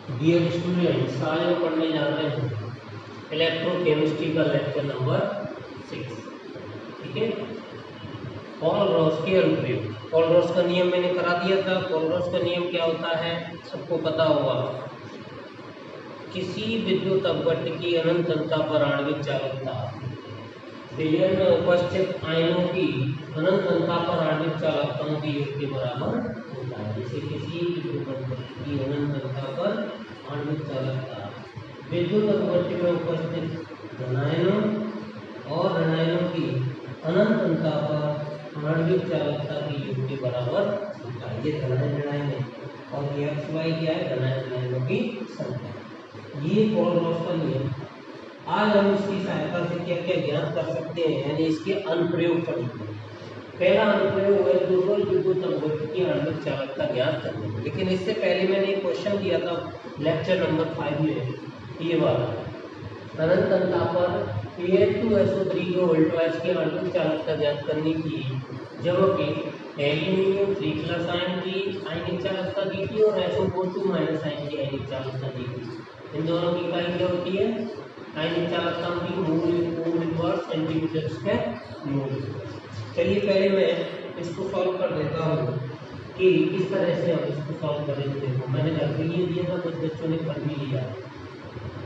Dear students, आज हम पढ़ने जा रहे हैं इलेक्ट्रोकेमिस्ट्री का लेक्चर नंबर 6। ठीक है। पॉल रॉस के अनुप्रयोग। पॉल रॉस का नियम मैंने करा दिया था। पॉल रॉस का नियम क्या होता है, सबको पता होगा। किसी विद्युत अपवर्त्य की अनंतता पर आणविक चालकता विलयन में उपस्थित आयनों की अनंतता पर आणविक चालकताओं के योग के बराबर होता है। जैसे किसी विद्युत अपवर्त्य की अनंतता पर आणविक चालकता विद्युत अपवर्त्य में उपस्थित धनायनों और ऋणायनों की अनंतता पर आणविक चालकता के योग के बराबर होता है। ये धनायन ऋणायन है और ये एक्स वाई क्या है, धनायन ऋणायनों की संख्या। ये पॉल रॉस का नियम। आज हम इसकी सहायता से क्या क्या ज्ञात कर सकते हैं, यानी इसके अनुप्रयोग पढ़ेंगे। पहला अनुप्रयोग है दुर्बल विद्युत अपवर्त्य की आणविक चालकता ज्ञात करने में। लेकिन इससे पहले मैंने एक क्वेश्चन दिया था लेक्चर नंबर 5 में, ये वाला अनंतता पर Pn2SO3 को वोल्टवाइज की आणविक चालकता ज्ञात करने की, जबकि एल्यूमिनियम 3+ आयन की आयनिक चालकता दी थी और SO4 2- आयन की आयनिक चालकता दी थी। इन दोनों की इकाई क्या होती है, आयनिक चालकताओं की mole inverse centimetre square mole. चलिए पहले मैं इसको सॉल्व कर देता हूँ कि किस तरह से हम इसको सॉल्व करेंगे। देखो मैंने घर पे ये दिया था, कुछ बच्चों ने पढ़ भी लिया।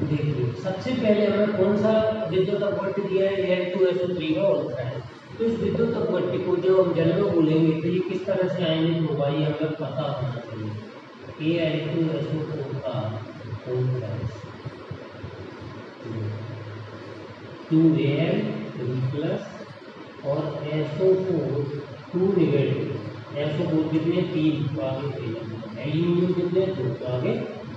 देखिए सबसे पहले हमें कौन सा विद्युत अपवर्त्य दिया है, N2SO3 का होता है। तो इस विद्युत अपवर्त्य को जब हम जल में बोलेंगे तो ये किस तरह से आयनिक होगा, ये हमें पता होना चाहिए। ये N2SO4 का होता है 2Al 3+ और SO4 2 नेगेटिव। SO4 कितने 3 तो आगे भेजा, एल्यूमिनियम कितने 2 तो आगे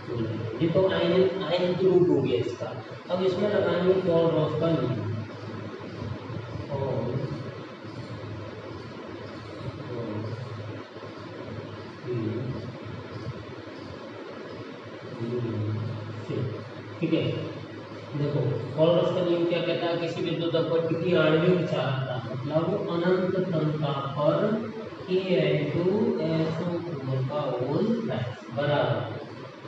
बोलेंगे। ये तो आयन आयन ग्रुप हो गया इसका। अब इसमें लगाएंगे पॉल रॉस का नियम। ठीक है, देखो पॉल रॉस का नियम क्या कहता है, किसी विद्युत अपवर्त्य की आणविक चालकता मतलब अनंत तंता पर K2SO4 का होल बराबर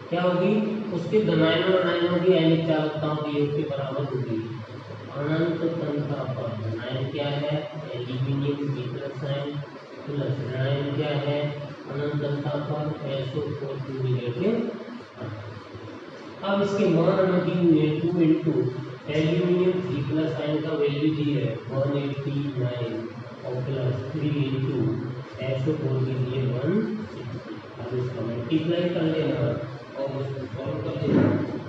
क्या होगी, उसके धनायनों और ऋणायनों की आयनिक चालकताओं के योग के बराबर होगी। अनंत तंता पर धनायन क्या है, एल्यूमिनियम 3+ आयन प्लस ऋणायन क्या है, अनंत तंता पर SO4 2 नेगेटिव। अब इसके मान हमें दी हुई है 2 इंटू एल्यूमिनियम 3+ आयन का वैल्यू दी है 189 और प्लस 3 इंटू SO4 की दी है 160। अब इसका मल्टीप्लाई कर लेना और उसको सॉल्व कर देना,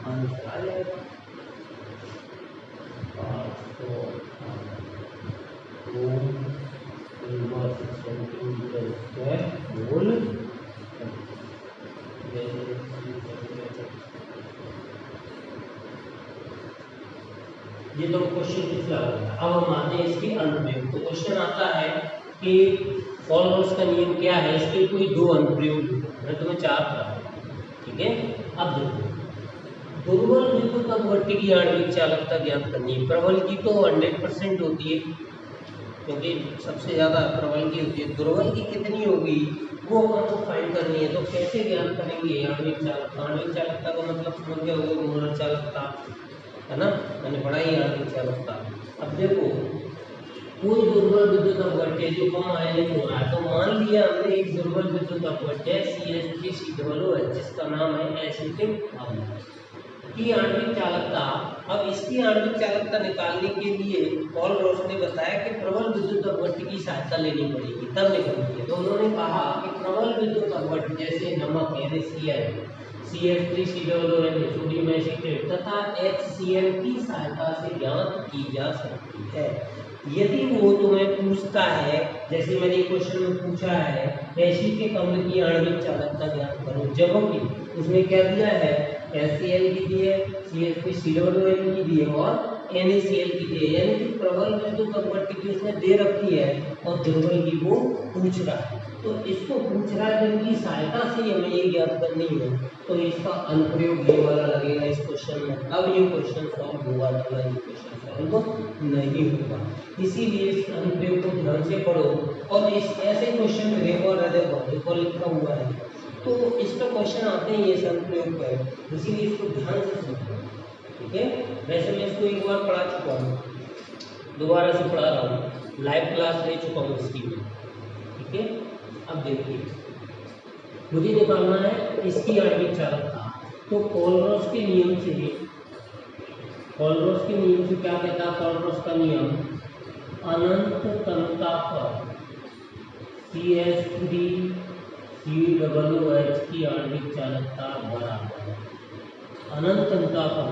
आंसर आ जाएगा 500 ohm inverse centimetre square mole. ये तो क्वेश्चन पिछला हो गया। अब हम आते हैं इसके अनुप्रयोग। तो क्वेश्चन आता है कि पॉल रॉस का नियम क्या है, इसके कोई 2 अनुप्रयोग लिखो। मैं तुम्हें 4 कराऊंगा, ठीक है। अब देखो दुर्बल विद्युत अपवर्त्य की आणविक चालकता ज्ञात करनी है। प्रबल की तो 100% होती है, क्योंकि सबसे ज्यादा प्रबल की होती है। दुर्बल की कितनी होगी वो अपन को फाइंड करनी है। तो कैसे ज्ञात करेंगे आणविक चालकता। आणविक चालकता का मतलब समझ गया होगा, मोलर चालकता है ना, मैंने पढ़ाई आणविक चालकता। अब देखो कोई दुर्बल विद्युत अपवर्त्य जो कम आयनिक हो रहा है, तो मान लिया हमने एक दुर्बल विद्युत अपवर्त्य CH3COOH जिसका नाम है एसिटिक अम्ल की आणविक चालकता। अब इसकी आणविक चालकता निकालने के लिए पॉल रॉस ने बताया कि प्रबल विद्युत अपवर्त्य की सहायता लेनी पड़ेगी, तब निकलती है। तो उन्होंने कहा कि प्रबल विद्युत अपवर्त्य जैसे नमक यानी CH3COOH सोडियम एसीटेट तथा HCl की सहायता से ज्ञात की जा सकती है। यदि वो तुम्हें पूछता है, जैसे मैंने क्वेश्चन में पूछा है एसिटिक अम्ल की आणविक चालकता ज्ञात करो, जबकि उसने क्या दिया है, HCl की दी है, CH3COOH की दी है और NaCl की दी है। यानी कि प्रबल विद्युत अपवर्त्य की उसने दे रखी है और दुर्बल की वो पूछ रहा है। तो इसको पूछ रहा है जिनकी सहायता से हमें ये ज्ञात करनी है, तो इसका अनुप्रयोग ये वाला लगेगा इस क्वेश्चन में। अब ये क्वेश्चन सॉल्व होगा, तो ये क्वेश्चन सॉल्व नहीं होगा। इसीलिए इस अनुप्रयोग को ध्यान से पढ़ो। और इस ऐसे क्वेश्चन में देखो, देखो लिखा हुआ है तो इस पर क्वेश्चन आते हैं ये सब प्रयोग पर, इसीलिए इसको ध्यान से समझो, ठीक है। वैसे मैं इसको एक बार पढ़ा चुका हूँ, दोबारा से पढ़ा रहा हूँ, लाइव क्लास ले चुका हूँ इसकी में, ठीक है। अब देखिए मुझे निकालना है इसकी आणविक चालकता। तो कोलरोस के नियम से, कोलरोस के नियम से क्या कहता है कोलरोस का नियम, अनंत तनता पर CH3COOH की आणविक चालकता बराबर है। अनंत तनता पर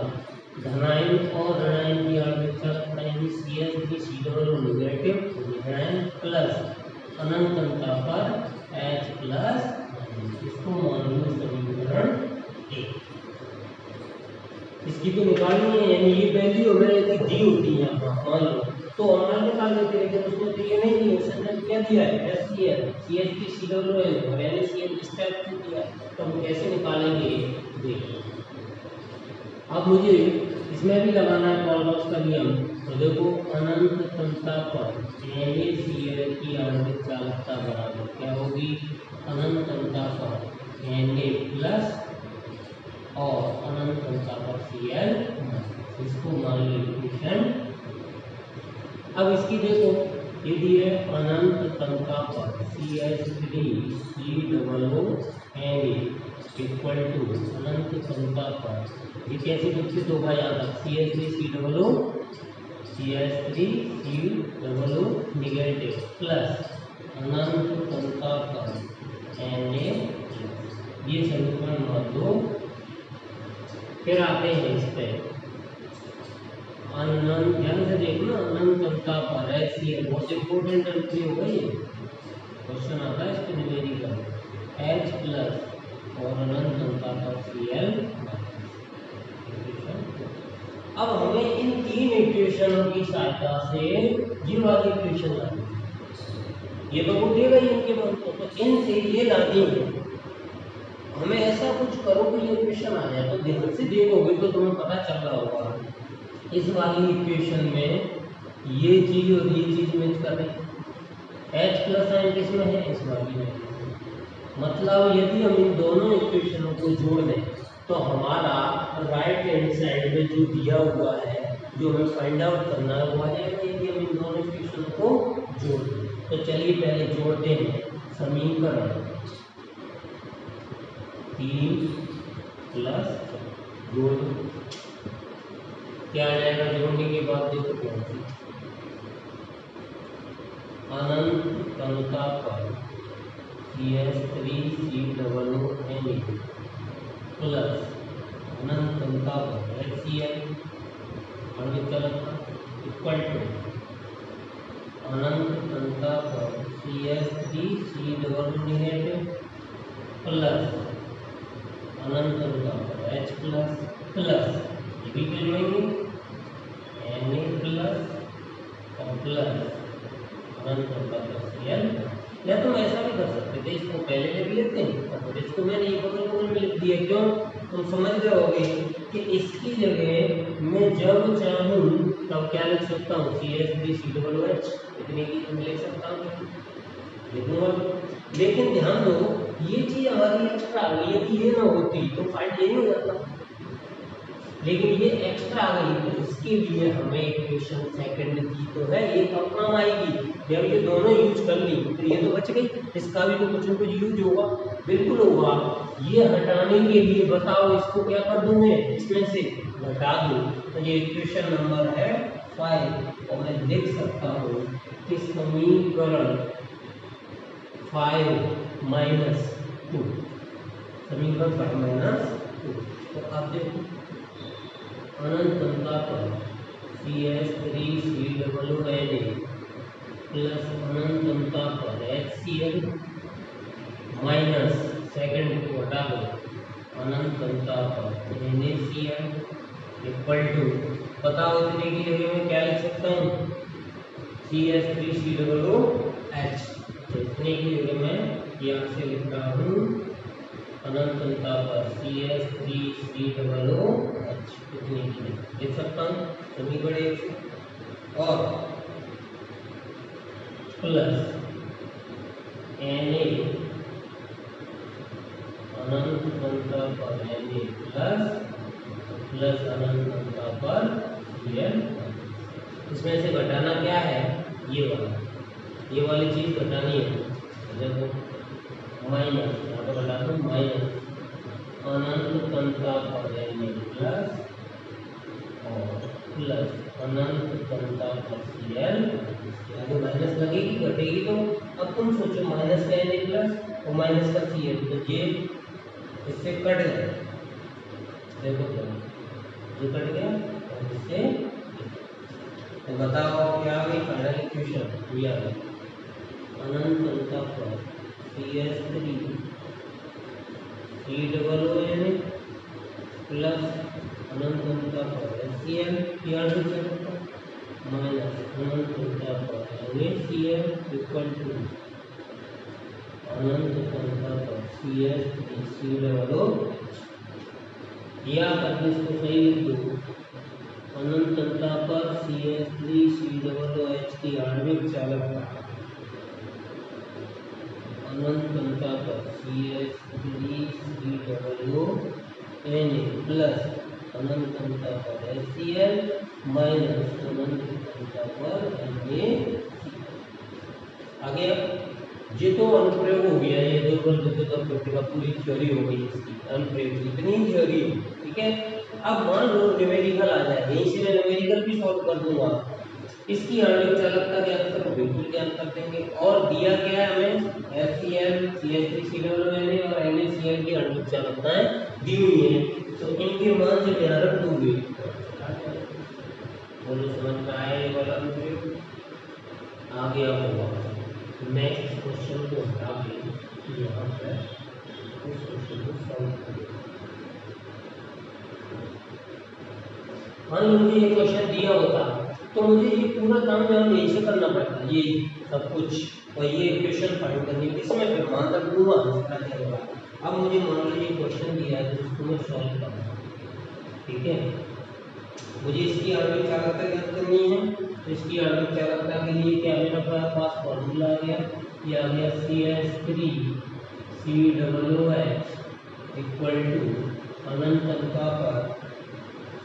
धनायन और ऋणायन की आणविक चालकता यानी CH3COOH नेगेटिव ऋणायन प्लस अनंत तनता पर H प्लस, इसको मान लो समीकरण 1। इसकी तो निकालनी है, यानी ये वैल्यू हमें यदि दी होती है यहाँ मान लो तो ऑनलाइन निकाल देते, लेकिन उसने तो ये नहीं दी, उसने क्या दिया है SCl CH3COOH और यानी CH इस टाइप से दिया है, तो हम कैसे निकालेंगे देखिए। अब मुझे इसमें भी लगाना है कोलरोस का नियम। तो देखो अनंत तनता पर NaCl की आणविक चालकता बराबर क्या होगी, अनंत तनता पर Na प्लस और अनंत तनता पर Cl, इसको मान लो इक्वेशन। अब इसकी देखो ये दी है अनंत तनता पर CH3COOH इक्वल टू अनंत तनता पर, ये कैसे विकसित होगा याद रख, CH3COOH नेगेटिव प्लस अनंत तनता पर Na, ये समीकरण मान लो। फिर आते हैं इस पे अनंत, ध्यान से देखना, अनंत तनता पर HCl बहुत इंपॉर्टेंट एंट्री होगा, ये क्वेश्चन आता है इस पे न्यूमेरिकल, H प्लस और अनंत तनता पर Cl। अब हमें इन तीन इक्वेशनों की सहायता से ये वाली इक्वेशन लानी है, ये तो वो देगा ही इनके मन को, तो इनसे ये लानी है। हमें ऐसा कुछ करो कि ये इक्वेशन आ जाए, तो ध्यान से देखोगे तो तुम्हें पता चल रहा होगा इस वाली इक्वेशन में ये चीज और ये चीज मैच कर रही है, H प्लस साइन किसमें है, इस वाली में। मतलब यदि हम इन दोनों इक्वेशनों को जोड़ दें तो हमारा राइट हैंड साइड में जो दिया हुआ है, जो हमें फाइंड आउट करना है, वो आ जाएगा यदि हम इन दोनों इक्वेशनों को जोड़ दें। तो चलिए पहले जोड़ते हैं समीकरण 3 प्लस 2, क्या आ जाएगा जोड़ने के बाद, देखो कौन सी, अनंत तनता पर CH3COOH प्लस अनंत तनता पर HCl आणविक चालकता इक्वल टू अनंत तनता पर CH3COOH नेगेटिव प्लस अनंत तनता पर H प्लस प्लस, ये भी कर लेंगे Na प्लस और प्लस अनंत तनता पर Cl। या तुम ऐसा भी कर सकते थे, इसको पहले लिख लेते हैं और फिर इसको मैंने ये बगल बगल में लिख दिया, क्यों, तुम समझ गए होगे कि इसकी जगह मैं जब चाहूँ तब क्या लिख सकता हूँ, CH3COOH, इतनी की तुम लिख सकता हूँ, लिखूंगा। लेकिन ध्यान दो ये चीज हमारी एक्स्ट्रा आ गई, यदि ये ना होती तो फाइंड यही हो जाता, लेकिन ये एक्स्ट्रा आ गई, तो इसके लिए हमें इक्वेशन सेकंड की तो है, ये कब काम आएगी, जब ये दोनों यूज कर ली तो ये तो बच गई, इसका भी तो कुछ न कुछ यूज होगा, बिल्कुल होगा। ये हटाने के लिए बताओ इसको क्या कर दूं मैं, इसमें से घटा दूं, तो ये इक्वेशन नंबर है 5 और मैं लिख सकता हूँ कि समीकरण 5 माइनस 2, समीकरण 5 माइनस 2। तो आप देखो अनंत तनता पर CH3COOH प्लस अनंत तनता पर HCl माइनस सेकंड को हटा दो अनंत तनता पर NaCl इक्वल टू, बताओ इतने की जगह में क्या लिख सकता हूँ, CH3COOH, तो इतने की जगह मैं यहाँ से लिख रहा हूँ अनंत तनता पर CH3COOH, इतने की लिख सकता हूँ समीकरण 1 और प्लस Na अनंत घनता पर Na प्लस अनंत घनता पर Cl। इसमें से घटाना क्या है, ये वाली चीज घटानी है। देखो माइनस, यहाँ पर घटा दो माइनस अनंत घनता पर Na प्लस अनंत घनता पर Cl। आगे माइनस लगेगी घटेगी, तो अब तुम सोचो माइनस का Na प्लस और माइनस का Cl, तो ये इससे कट गया। देखो ये कट गया और इससे, तो बताओ क्या होगी फाइनल इक्वेशन। ये आ गई अनंत घनता पर CH3 COOH प्लस अनंत घनता पर HCl माइनस अनंत घनता पर NaCl इक्वल टू अनंत घनता पर CH3COOH। या करके इसको सही लिख दो, अनंत घनता पर CH3COOH की आणविक चालकता, अनंत घनता पर CH3COOH प्लस अनंत घनता पर HCl माइनस अनंत घनता पर Na। आगे ये तो अनुप्रयोग हो गया, ये दुर्बल विद्युत अपवर्तन का पूरी थ्योरी हो गई इसकी, अनुप्रयोग इतनी थ्योरी, ठीक है। अब मान लो न्यूमेरिकल आ जाए, यहीं से मैं न्यूमेरिकल भी सॉल्व कर दूंगा। इसकी आणविक चालकता ज्ञात करो, बिल्कुल ज्ञात कर देंगे। और दिया क्या है हमें, HCl CH3COOH और NaCl की आणविक चालकताएं दी हुई है, तो इनके मान से ध्यान रख दोगे। बोलो समझ में आया ये वाला अनुप्रयोग? आ गया होगा। नेक्स्ट क्वेश्चन को हटा के यहाँ पर उस क्वेश्चन को सॉल्व करें। मान लो मुझे ये क्वेश्चन दिया होता तो मुझे ये पूरा काम जो है यहीं से करना पड़ता, ये सब कुछ, और ये इक्वेशन फाइंड करनी, इसमें फिर मान तक दूंगा दूसरा क्या होगा। अब मुझे मान लो ये क्वेश्चन दिया है तो इसको मैं सॉल्व करूँगा, ठीक है। मुझे इसकी आणविक चालकता ज्ञात करनी है, तो इसकी आणविक चालकता के लिए क्या मेरे पास फॉर्मूला आ गया, ये आ गया CH3COOH इक्वल टू अनंत घनता पर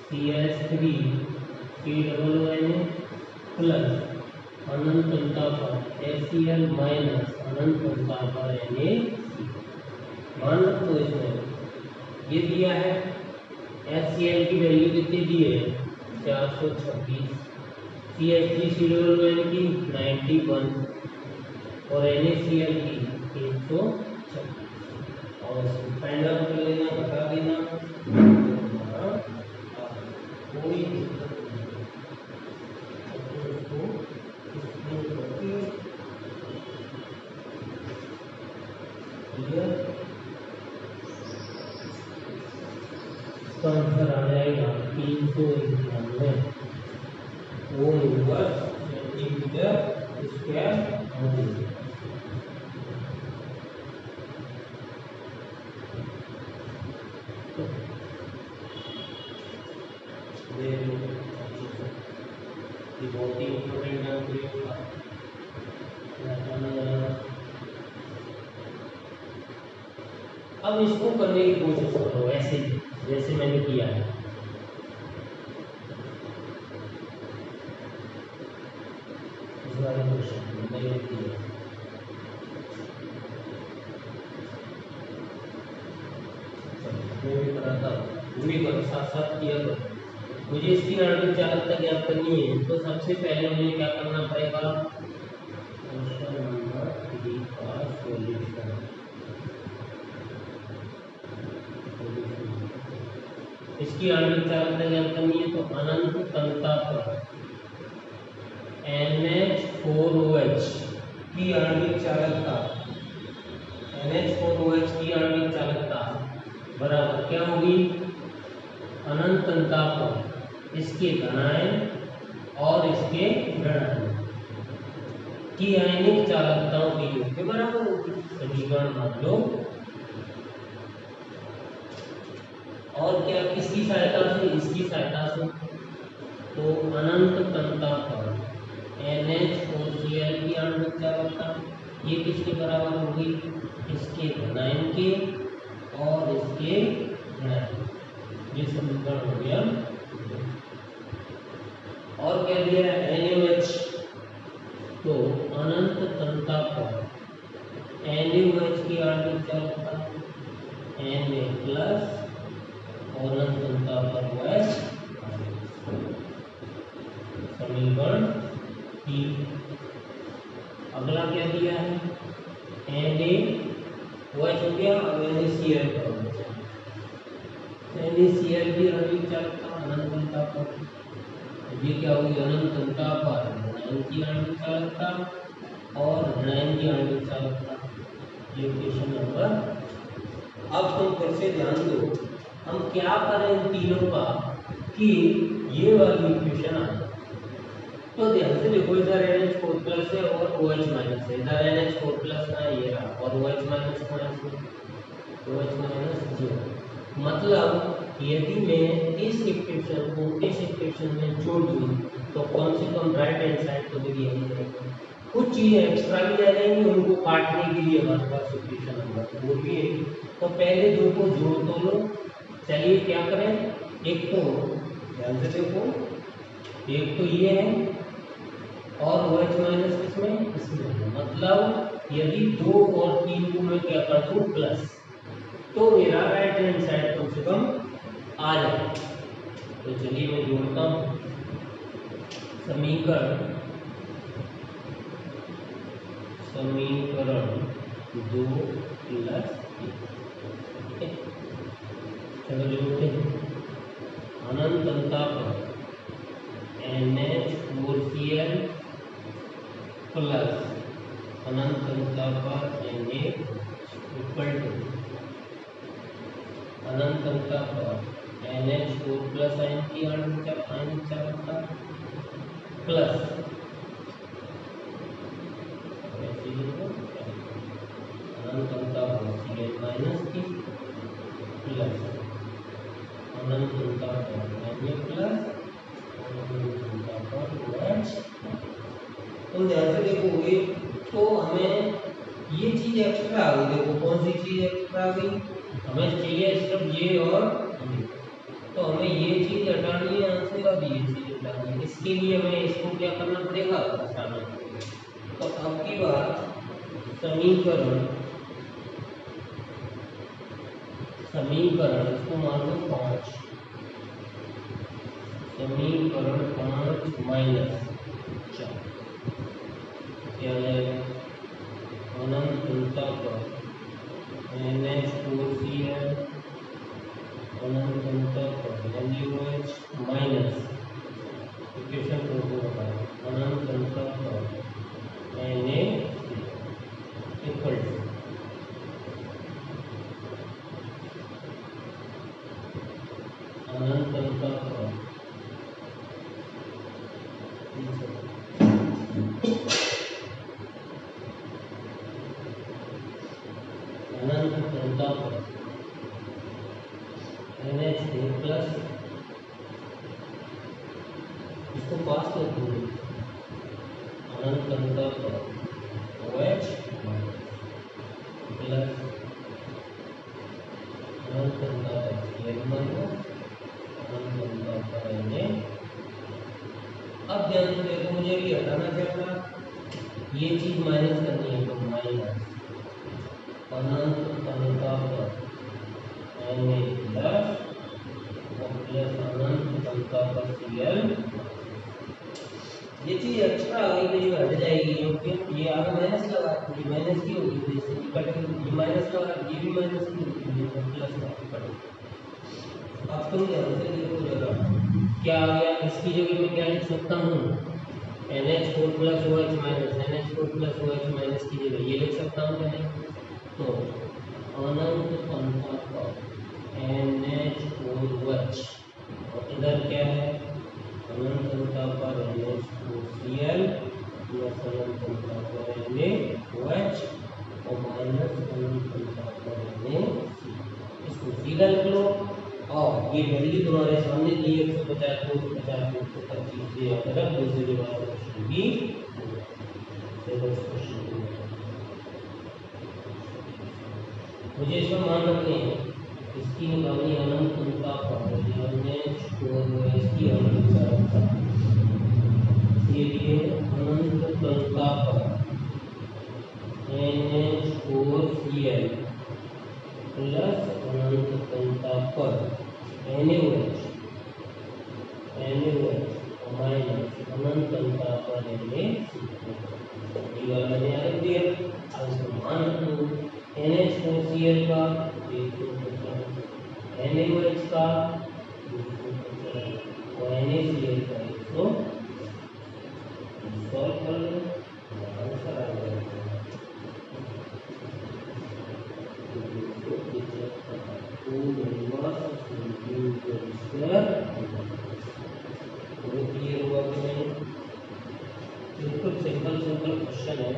CH3COOH प्लस अनंत घनता पर HCl माइनस अनंत घनता पर Na। मान रखो इसमें ये दिया है, HCl की वैल्यू कितनी दी है 426, CH3COOH की 91 और NaCl की 126, और फाइंड आउट कर लेना, बता देना, कोई दिक्कत नहीं। आंसर आ जाएगा 391 ओम इनवर्स सेंटीमीटर स्क्वायर होगी। बहुत ही इम्पोर्टेंट है प्रयोग का। अब इसको करने की कोशिश करो ऐसे जैसे मैंने किया है। इस वाले क्वेश्चन मैंने किया, मैं भी कराता हूँ, भी करो साथ साथ किया करो। मुझे इसकी आणविक चालकता ज्ञात करनी है, तो सबसे पहले मुझे क्या करना पड़ेगा, क्वेश्चन नंबर 3 का सॉल्यूशन। इसकी आणविक चालकता ज्ञात करनी है, तो अनंत घनता पर NH4OH की आणविक चालकता, NH4OH की आणविक चालकता बराबर क्या होगी, अनंत घनता पर इसके धनायन और इसके ऋणायन की आयनिक चालकताओं के योग के बराबर होगी। समीकरण मान लो, और क्या किसकी सहायता से, इसकी सहायता से, तो अनंत घनता पर NH4Cl की आणविक चालकता ये किसके बराबर होगी, इसके धनायन के और इसके ऋण, ये समीकरण हो गया। और क्या दिया है NaOH, तो अनंत तंता पर NaOH की आणविक चालकता Na प्लस और अनंत तंता पर OH, समीकरण 3। अगला क्या दिया है NaOH हो गया, अब NaCl का हो गया। NaCl की आणविक चालकता अनंत तंता पर, ये क्या होगी अनंत तंता पर ऋणायन की आणविक चालकता और ऋणायन की आणविक चालकता, ये इक्वेशन नंबर। अब तुम फिर से ध्यान दो, हम क्या करें इन तीनों का कि ये वाली इक्वेशन आए। तो ध्यान से देखो, इधर NH4 प्लस है और OH माइनस है, इधर NH4 प्लस है ये रहा और OH माइनस OH माइनस 0। मतलब यदि मैं इस इक्वेशन को इस इक्वेशन में जोड़ दूं तो कम से कम राइट हैंड साइड तो मेरी यही रहेगी। कुछ चीजें एक्स्ट्रा भी आ जाएंगी, उनको काटने के लिए हमारे पास इक्वेशन नंबर वो भी है। तो पहले दो को जोड़ दो लो। चलिए क्या करें, एक तो ध्यान से देखो, एक तो ये है और OH माइनस इसमें मतलब यदि 2 और 3 को मैं क्या कर दूं प्लस, तो मेरा राइट हैंड साइड कम से कम आ जाए। तो चलिए मैं जोड़ता हूं, समीकरण 2 प्लस, चलो जोड़ते हैं। अनंत तंता पर NH4Cl प्लस अनंत तंता पर Na इक्वल टू अनंत तंता पर NH4 प्लस आयन की आणविक चालकता प्लस अनंत तंता पर Cl माइनस की प्लस अनंत तंता पर Na प्लस अनंत तंता पर OH। तुम ध्यान से देखोगे तो हमें ये चीज एक्स्ट्रा आ गई। देखो कौन सी चीज एक्स्ट्रा आ गई, हमें चाहिए सिर्फ ये और ये, तो हमें ये चीज हटानी है यहाँ से और ये चीज हटानी है। इसके लिए हमें इसको क्या करना पड़ेगा, हटाना। तो अब की बात समीकरण इसको मान लो 5, समीकरण 5 माइनस 4 क्या हो जाएगा, अनंत तंता पर NH4Cl अनंत तंता पर NaOH माइनस इक्वेशन को बताओ, अनंत तंता पर Na इक्वल टू अनंत तंता पर अनंत तंता पर NH4 प्लस, इसको पास कर दो, अनंत तंता पर OH प्लस अनंत तंता पर Cl माइनस अनंत तंता पर Na। अब ध्यान से देखो, मुझे भी हटाना क्या था, ये चीज माइनस करनी है, तो माइनस अनंत तंता पर Na प्लस और प्लस अनंत तंता पर Cl। ये चीज एक्स्ट्रा आ गई तो ये हट जाएगी, क्योंकि ये आगे माइनस लगा, ये माइनस की होगी तो इससे कट, ये माइनस लगा, ये भी माइनस की होगी, ये प्लस का कट। अब तुम ध्यान से देखो जरा क्या आ गया, इसकी जगह मैं क्या लिख सकता हूँ, NH4 plus OH minus, NH4 plus OH minus की जगह ये लिख सकता हूँ क्या नहीं, तो अनंत तंता पर NH4OH और इधर क्या है अनंत तंता पर NH4Cl प्लस अनंत तंता पर NaOH और माइनस अनंत तंता पर Na। इसको सीधा लिख लो और ये वैल्यू तुम्हारे सामने दी 150 250 225 से अगर दूसरे वाला क्वेश्चन भी मुझे इसमें मान रखने हैं इसकी निकालनी अनंत तंता पर इसकी अनंत चालकता ये लिए अनंत तंता पर NH4Cl प्लस अनंत तंता पर NaOH माइनस अनंत तंता पर Na मैंने आगे दिया। अब इसको मान लो NH4Cl का NaOH का और NaCl का इसको सॉल्व कर लो, आंसर आ जाएगा। बिल्कुल सिंपल क्वेश्चन है,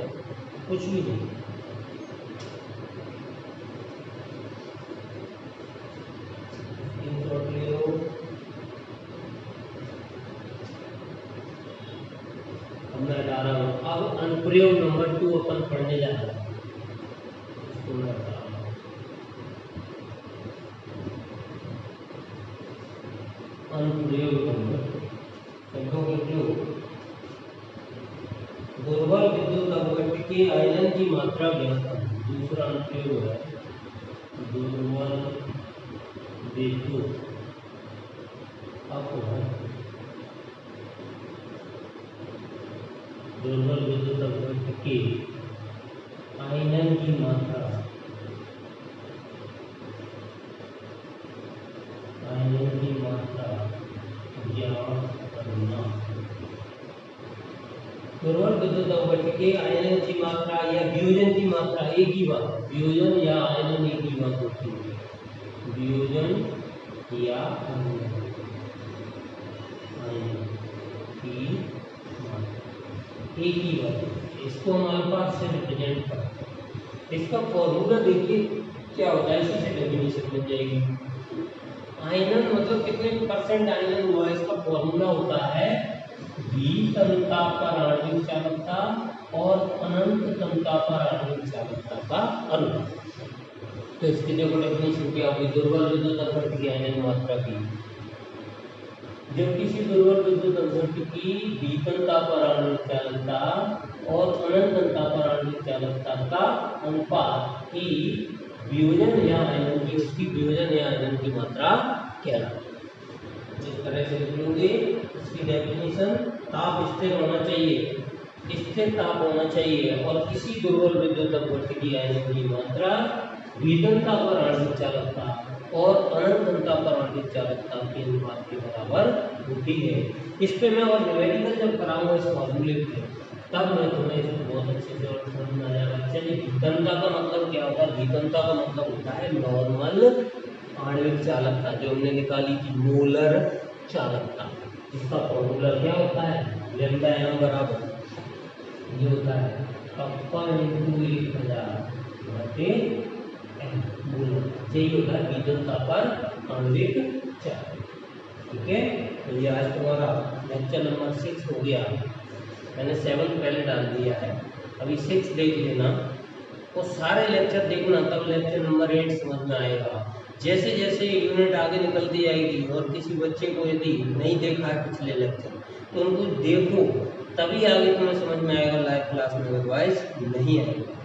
कुछ भी नहीं। अब मैं डाल रहा हूँ। अब अनुप्रयोग नंबर 2 अपन पढ़ने जा रहे हैं। अनुप्रयोग नंबर दुर्बल विद्युत अपघट्य के आयनन की मात्रा ज्ञात करें। दूसरा अनुप्रयोग है दुर्बल विद्युत अपघट्य के आयनन की मात्रा ज्ञात करना। दुर्बल विद्युत अपघट्य के आयनन की मात्रा या वियोजन की मात्रा एक ही बात, वियोजन या आयनन एक ही बात होती है। वियोजन या आयनन की मात्रा एक ही बात, इसको हम अल्फा से रिप्रेजेंट करते हैं। इसका फॉर्मूला देखिए क्या होता है, इसी से डेफिनेशन बन जाएगी। आयनन मतलब कितने परसेंट आयनन हुआ, इसका फॉर्मूला होता है V तंता पर आणविक चालकता और अनंत तंता पर आणविक चालकता का अनुपात। तो इसकी देखो डेफिनेशन क्या होगी, दुर्बल विद्युत अपघट्य की आयनन मात्रा की, जब किसी दुर्बल विद्युत अपघट्य की V तंता पर आणविक चालकता और अनंत तंता पर आणविक चालकता का अनुपात की वियोजन या आयनन की, उसकी वियोजन या आयनन की मात्रा क्या है। इस तरह से लिखेंगे इसकी डेफिनेशन। ताप स्थिर होना चाहिए, स्थिर ताप होना चाहिए और किसी दुर्बल विद्युत अपघट्य की आयनन की मात्रा वितंता पर आणविक चालकता और अनंत तंता पर आणविक चालकता के अनुपात के बराबर होती है। इस पे मैं और न्यूमेरिकल जब कराऊंगा इस फॉर्मूले पे, तब मैं तुम्हें इसको बहुत अच्छे से और समझ में आ जाएगा। चलिए, वितंता का मतलब क्या होता है, वितंता का मतलब होता है नॉर्मल आणविक चालकता, जो हमने निकाली थी मोलर चालकता। इसका फॉर्मूला क्या होता है, लैम्डा m बराबर ये होता है कप्पा इंटू 1000 बटे m मोलर, यही होता है वितंता पर आणविक चालकता। ठीक है, तो ये आज तुम्हारा लेक्चर नंबर 6 हो गया। मैंने 7 पहले डाल दिया है, अभी 6 देख लेना और सारे लेक्चर देखना, तब लेक्चर नंबर 8 समझ में आएगा। जैसे जैसे यूनिट आगे निकलती जाएगी और किसी बच्चे को यदि नहीं देखा है पिछले लेक्चर, तो उनको देखो, तभी आगे तुम्हें समझ में आएगा लाइव क्लास में, अदरवाइज नहीं आएगा।